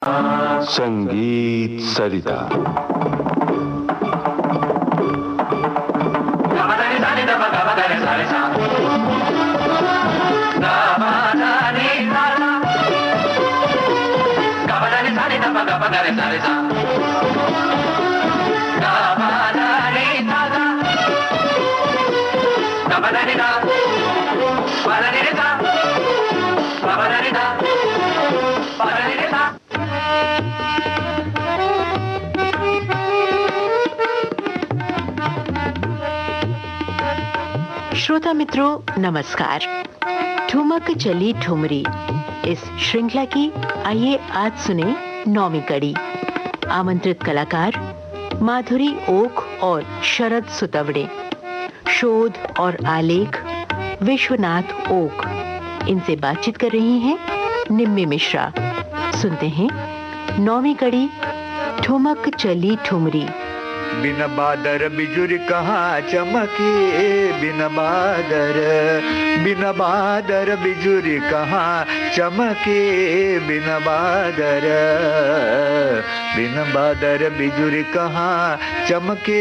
संगीत सरिता। श्रोता मित्रों नमस्कार। ठुमक चली ठुमरी इस श्रृंखला की आइए आज सुने 9वीं कड़ी। आमंत्रित कलाकार माधुरी ओक और शरद सुतवड़े। शोध और आलेख विश्वनाथ ओक। इनसे बातचीत कर रही हैं निम्मी मिश्रा। सुनते हैं 9वीं कड़ी ठुमक चली ठुमरी। बिन बादर बिजुरी कहाँ चमके, बिन बादर बिजुरी कहाँ चमके, बिन बादर बिजुरी कहाँ चमके,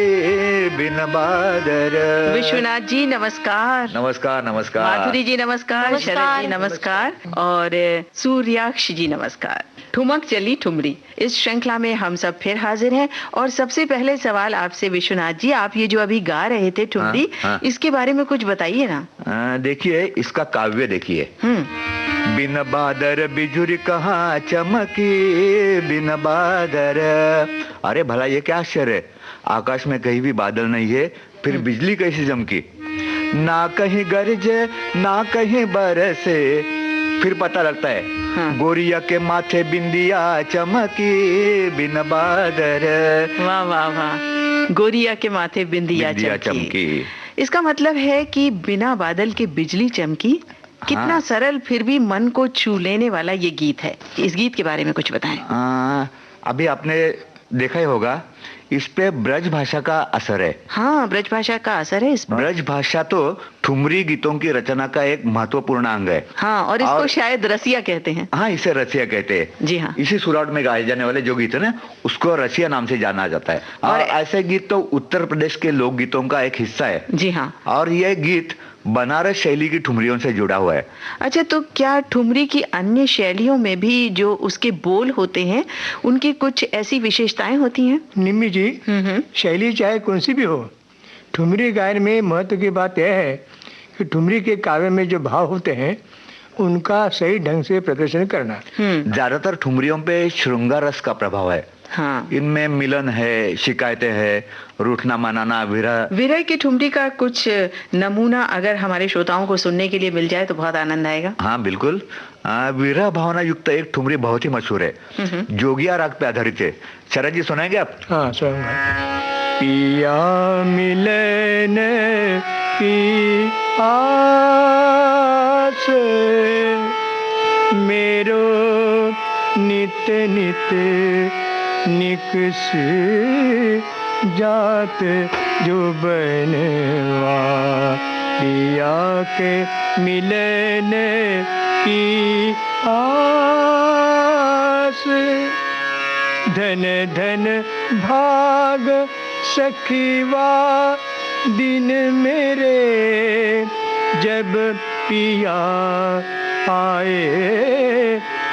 बिन बादर। विश्वनाथ जी नमस्कार। नमस्कार नमस्कार। माधुरी जी नमस्कार। शरद जी नमस्कार और सूर्याक्ष जी नमस्कार। ठुमक चली ठुमरी इस श्रृंखला में हम सब फिर हाजिर हैं और सबसे पहले सवाल आपसे विश्वनाथ जी, आप ये जो अभी गा रहे थे ठुमरी, इसके बारे में कुछ बताइए ना। देखिए इसका काव्य देखिए। बिन बादर बिजुरी कहाँ चमकी, बिन बादर। अरे भला ये क्या आश्चर्य है, आकाश में कहीं भी बादल नहीं है, फिर बिजली कैसे चमकी। ना कहीं गरजे ना कहीं बरसे, फिर पता लगता है गोरिया के माथे बिंदिया चमकी, बिन बादर। वाह वाह वाह, गोरिया के माथे बिंदिया चमकी। इसका मतलब है कि बिना बादल के बिजली चमकी। कितना सरल फिर भी मन को छू लेने वाला ये गीत है। इस गीत के बारे में कुछ बताएं। अभी आपने देखा ही होगा इस पे ब्रज भाषा का असर है। हाँ, ब्रज भाषा का असर है इस पर। ब्रज भाषा तो ठुमरी गीतों की रचना का एक महत्वपूर्ण अंग है। हाँ, और इसको शायद रसिया कहते हैं। हाँ, इसे रसिया कहते हैं। जी हाँ। इसी सुराट में गाए जाने वाले जो गीत है ना, उसको रसिया नाम से जाना जाता है। और ऐसे गीत तो उत्तर प्रदेश के लोक गीतों का एक हिस्सा है। जी हाँ। और यह गीत बनारस शैली की ठुमरियों से जुड़ा हुआ है। अच्छा, तो क्या ठुमरी की अन्य शैलियों में भी जो उसके बोल होते हैं उनकी कुछ ऐसी विशेषताएं होती हैं? निम्मी जी, शैली चाहे कौन सी भी हो, ठुमरी गायन में महत्व की बात यह है कि ठुमरी के काव्य में जो भाव होते हैं उनका सही ढंग से प्रदर्शन करना। ज्यादातर ठुमरियों पे श्रृंगार रस का प्रभाव है। हाँ। इनमें मिलन है, शिकायतें हैं, रूठना मनाना, विरह की ठुमरी का कुछ नमूना अगर हमारे श्रोताओं को सुनने के लिए मिल जाए तो बहुत आनंद आएगा। हाँ बिल्कुल। विरह भावना युक्त एक ठुमरी बहुत ही मशहूर है, जोगिया राग पे आधारित है। शरद जी सुनाएंगे आप? हाँ सुनाऊंगा। पिया मिलन की आस मेरो नित नित निकस जात जो बनवा, पिया के मिलन की आस। धन धन भाग सखीवा दिन मेरे, जब पिया आए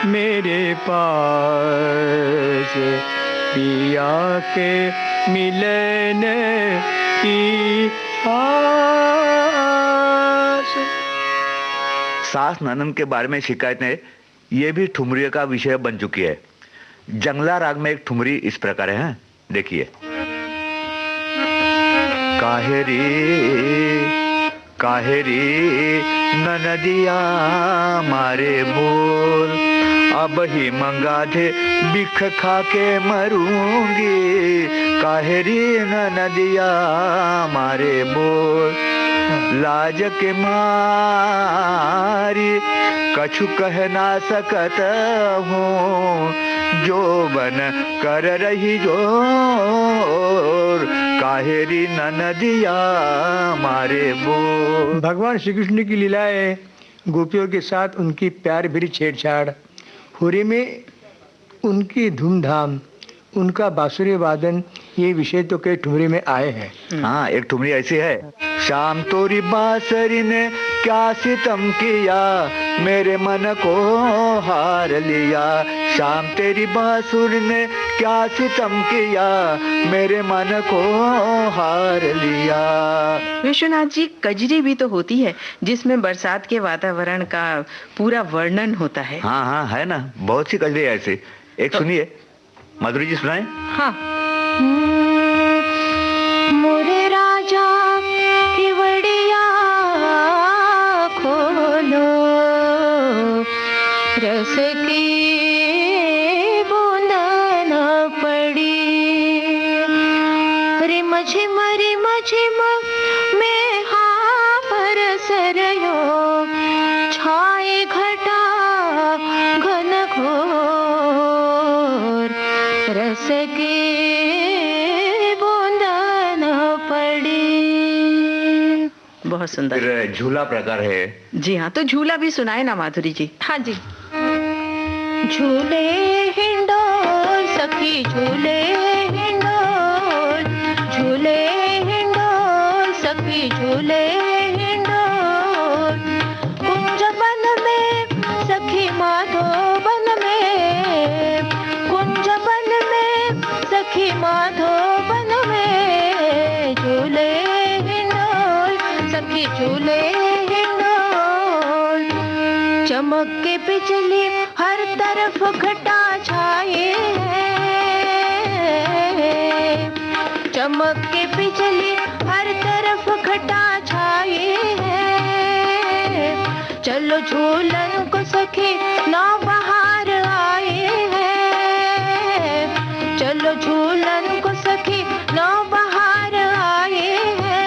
मेरे पास, पिया के मिलन की आस। सास ननन के बारे में शिकायतें ये भी ठुमरी का विषय बन चुकी है। जंगला राग में एक ठुमरी इस प्रकार है, देखिए। काहेरी ननदिया मारे बोल, अब ही मंगा दे बिख खा के मरूंगी, काहेरी ननदिया मारे बोल। लाज के मारी कछु कह ना सकत हूँ, जो बन कर रही जोर, काहेरी ननदिया मारे बोल। भगवान श्री कृष्ण की लीलाएं गोपियों के साथ उनकी प्यार भरी छेड़छाड़, होली में उनकी धूमधाम, उनका बांसुरी वादन, ये विषय तो कई ठुमरी में आए हैं। हाँ, एक ठुमरी ऐसी है, शाम तोरी बांसुरी ने क्या सितम किया, मेरे मन को हार लिया। शाम तेरी बांसुरी ने क्या सितम किया, मेरे मन को हार लिया। विश्वनाथ जी, कजरी भी तो होती है जिसमें बरसात के वातावरण का पूरा वर्णन होता है। हाँ हाँ, है ना, बहुत सी कजरी ऐसी। एक सुनिए, माधुरी जी सुनाए। हाँ। मोरे राजा की बड़िया खोलो, रस की बूंद न पड़ी, रिम झिम में हाँ बरस रयो, छाए घटा घन घोर, रस की बूंद न पड़ी। बहुत सुंदर। फिर झूला प्रकार है। जी हाँ, तो झूला भी सुनाए ना माधुरी जी। हाँ जी। झूले हिंडोल सखी झूले हिंडोल, झूले हिंडोल सखी झूले हिंडोल, कुंज बन में सखी माधोबन में, कुंज बन में सखी माधोबन में, झूले हिंडोल सखी झूले हिंडोल, चमक के बिजली हर तरफ घटा छाए है, चमक के बिजली हर तरफ घटा छाए है, चलो झूलन को सखी नौ बहार आए है, चलो झूलन को सखी नौ बहार आए है,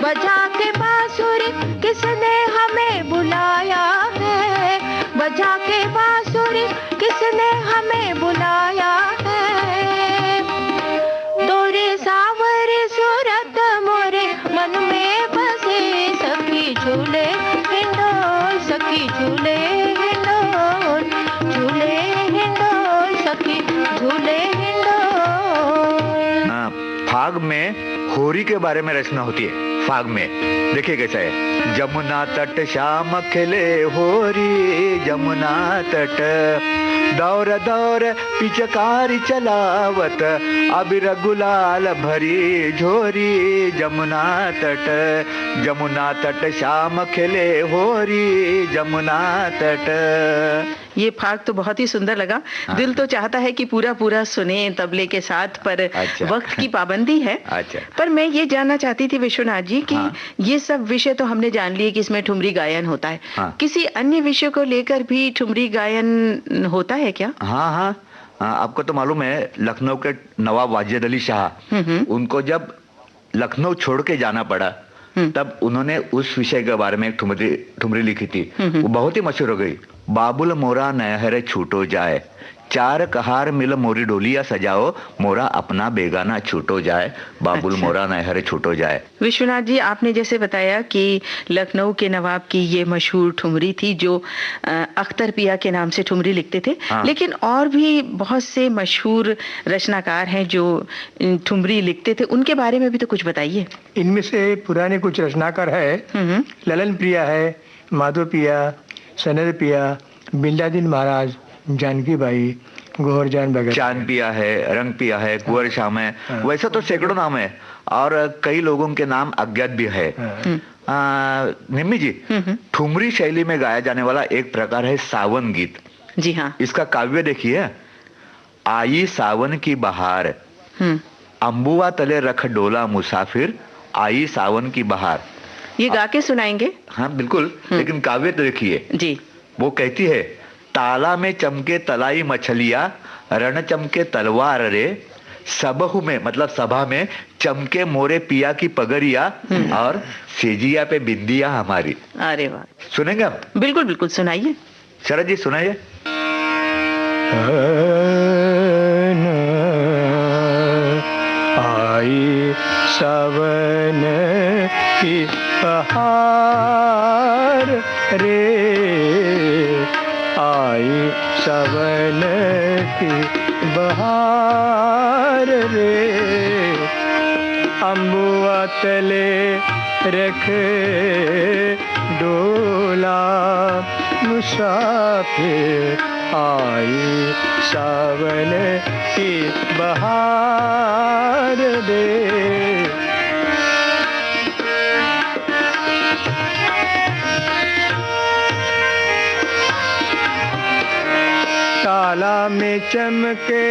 बजा के बांसुरी किसने हमें बुलाया है, बजा के बांसुरी किसने हमें बुलाया है, तोरे सावरे सूरत मोरे मन में बसे, सखी झूले हिंडोल सखी झूले हिंडोल, झूले हिंडोल सखी झूले हिंडोल। हाँ, फाग में होरी के बारे में रचना होती है। फाग में देखिए कैसा है, जमुना तट श्याम खिले होरी, जमुना तट दौर दौर पिचकारी चलावत, अबीर गुलाल भरी झोरी, जमुना तट श्याम खिले होरी, जमुना तट। ये फाग तो बहुत ही सुंदर लगा। हाँ। दिल तो चाहता है कि पूरा पूरा सुने तबले के साथ, पर अच्छा। वक्त की पाबंदी है। अच्छा। पर मैं ये जानना चाहती थी विश्वनाथ जी कि हाँ। ये सब विषय तो हमने जान लिए कि इसमें ठुमरी गायन होता है। हाँ। किसी अन्य विषय को लेकर भी ठुमरी गायन होता है क्या? हाँ हाँ, आपको तो मालूम है, लखनऊ के नवाब वाजिद अली शाह, उनको जब लखनऊ छोड़ के जाना पड़ा, तब उन्होंने उस विषय के बारे में एक ठुमरी लिखी थी। वो बहुत ही मशहूर हो गई। बाबुल मोरा नहर छूटो जाए, चार कहार मिल मोरी डोलिया सजाओ, मोरा अपना बेगाना छूटो जाए, बाबुल अच्छा। मोरा नहर छूटो जाए। विश्वनाथ जी, आपने जैसे बताया कि लखनऊ के नवाब की ये मशहूर ठुमरी थी जो अख्तर पिया के नाम से ठुमरी लिखते थे। हाँ। लेकिन और भी बहुत से मशहूर रचनाकार हैं जो ठुमरी लिखते थे, उनके बारे में भी तो कुछ बताइए। इनमें से पुराने कुछ रचनाकार है, ललन प्रिया है, माधव पिया, सनद पिया, बिंदादिन महाराज, जानकी बाई, गोहर जान वगैरह। चांद पिया है, रंग पिया है, कुंवर श्याम है। हाँ। वैसा तो सैकड़ों नाम है और कई लोगों के नाम अज्ञात भी है। निम्मी जी, ठुमरी शैली में गाया जाने वाला एक प्रकार है सावन गीत। जी हाँ। इसका काव्य देखिए, आई सावन की बहार, अंबुआ तले रख डोला मुसाफिर, आई सावन की बहार। ये गा के सुनाएंगे? हाँ बिल्कुल, लेकिन काव्य तो देखिए। जी। वो कहती है, ताला में चमके तलाई मछलिया, रण चमके तलवार रे, सबहु में मतलब सभा में चमके मोरे पिया की पगड़िया, और सेजिया पे बिंदिया हमारी। अरे वाह, सुनेंगे आप? बिल्कुल बिल्कुल, सुनाइए। शरद जी सुनाइए। आई सावन की बहार रे, आई सावन की बहार रे, अम्बुआ तले रख डोला, मुसाफिर आई सावन की बहार रे। ताला में चमके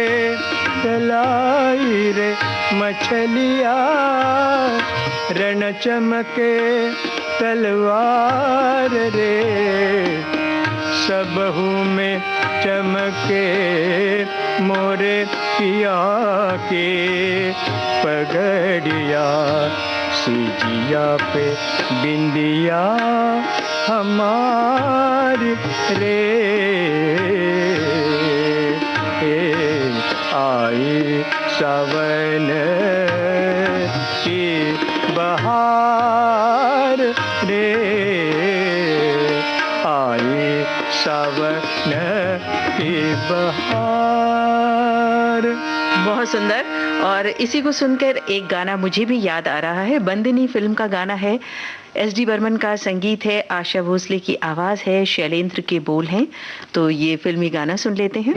तलाई रे मछलिया, रण चमके तलवार रे, सबहू में चमके मोरे पिया के पगड़िया, सिजिया पे बिंदिया हमारी रे। आई सावन की बहार रे, आई सावन की बहार। बहुत सुंदर। और इसी को सुनकर एक गाना मुझे भी याद आ रहा है, बंदिनी फिल्म का गाना है, एस.डी. बर्मन का संगीत है, आशा भोसले की आवाज है, शैलेंद्र के बोल हैं। तो ये फिल्मी गाना सुन लेते हैं।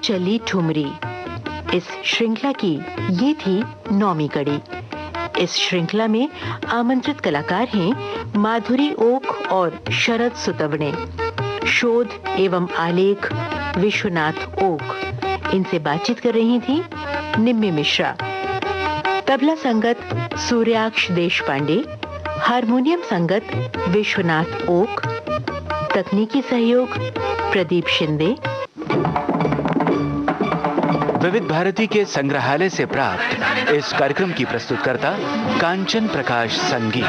चली ठुमरी, इस श्रृंखला की ये थी 9वीं कड़ी। इस श्रृंखला में आमंत्रित कलाकार हैं माधुरी ओक और शरद सुतवणे। शोध एवं आलेख विश्वनाथ ओक। इनसे बातचीत कर रही थी निम्मी मिश्रा। तबला संगत सूर्याक्ष देशपांडे, हारमोनियम संगत विश्वनाथ ओक, तकनीकी सहयोग प्रदीप शिंदे। विविध भारती के संग्रहालय से प्राप्त इस कार्यक्रम की प्रस्तुतकर्ता कांचन प्रकाश संगीत।